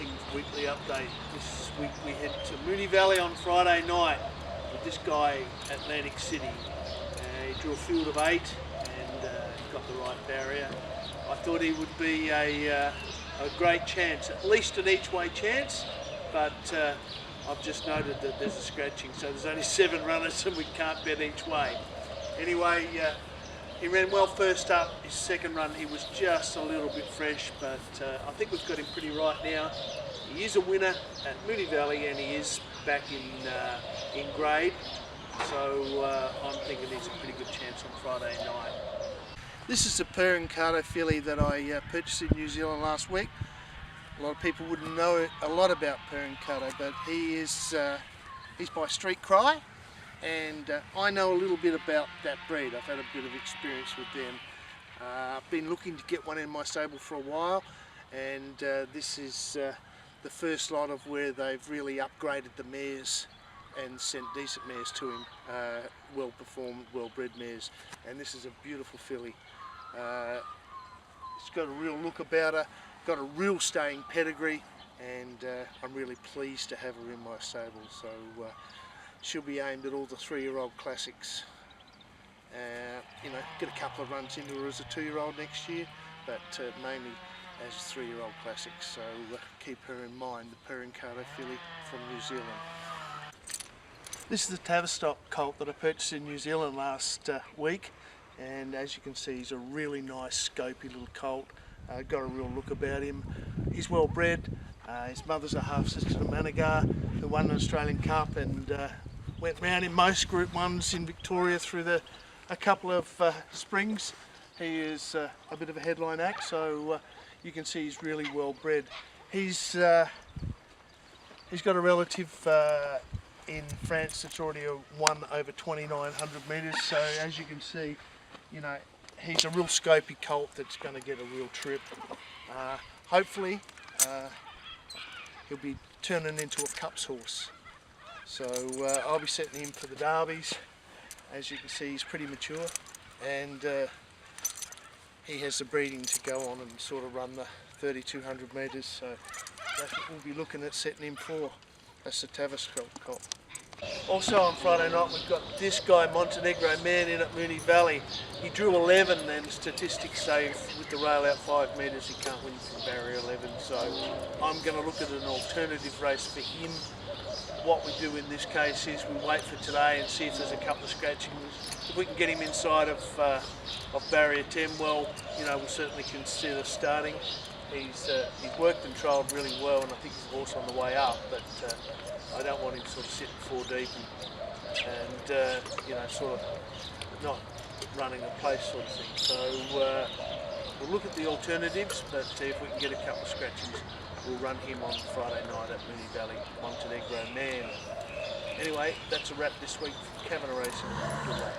Racing weekly update. This week we head to Rudy Valle on Friday night with this guy, Atlantic City. He drew a field of 8 and he got the right barrier. I thought he would be a great chance, at least an each way chance, but I've just noted that there's a scratching, so there's only 7 runners and we can't bet each way. Anyway, he ran well first up. His second run he was just a little bit fresh, but I think we've got him pretty right now. He is a winner at Rudy Valle and he is back in grade, so I'm thinking he's a pretty good chance on Friday night. This is a Perencato filly that I purchased in New Zealand last week. A lot of people wouldn't know a lot about Perencato, but he's by Street Cry, and I know a little bit about that breed. I've had a bit of experience with them. I've been looking to get one in my stable for a while, and this is the first lot of where they've really upgraded the mares and sent decent mares to him, well performed, well bred mares, and this is a beautiful filly. It's got a real look about her, got a real staying pedigree, and I'm really pleased to have her in my stable. So she'll be aimed at all the 3-year-old classics. You know, get a couple of runs into her as a 2-year-old next year, but mainly as 3-year-old classics. So keep her in mind, the Perencato filly from New Zealand. This is the Tavistock Colt that I purchased in New Zealand last week, and as you can see, he's a really nice scopy little colt. Got a real look about him. He's well bred. His mother's a half sister to Montenegro, who won an Australian Cup and went round in most Group 1s in Victoria through a couple of springs. He is a bit of a headline act, so you can see he's really well bred. He's got a relative in France that's already won over 2,900 metres, so as you can see, you know, he's a real scopy colt that's going to get a real trip. Hopefully he'll be turning into a Cups horse, so I'll be setting him for the derbies. As you can see, he's pretty mature, and he has the breeding to go on and sort of run the 3,200 metres, so that's what we'll be looking at setting him for. That's the Tavistock Colt. Also on Friday night we've got this guy, Montenegro Man, in at Rudy Valle. He drew 11 and statistics say with the rail out 5 metres he can't win from barrier 11, so I'm going to look at an alternative race for him. What we do in this case is we wait for today and see if there's a couple of scratchings. If we can get him inside of barrier 10, well, you know, we'll certainly consider starting. He's worked and trialled really well, and I think he's a horse on the way up, but I don't want him sort of sitting 4 deep and you know, sort of not running a place sort of thing. So we'll look at the alternatives, but if we can get a couple of scratchings, we'll run him on Friday night at Rudy Valle, Montenegro Man. Anyway, that's a wrap this week from Cavanagh Racing. Good luck.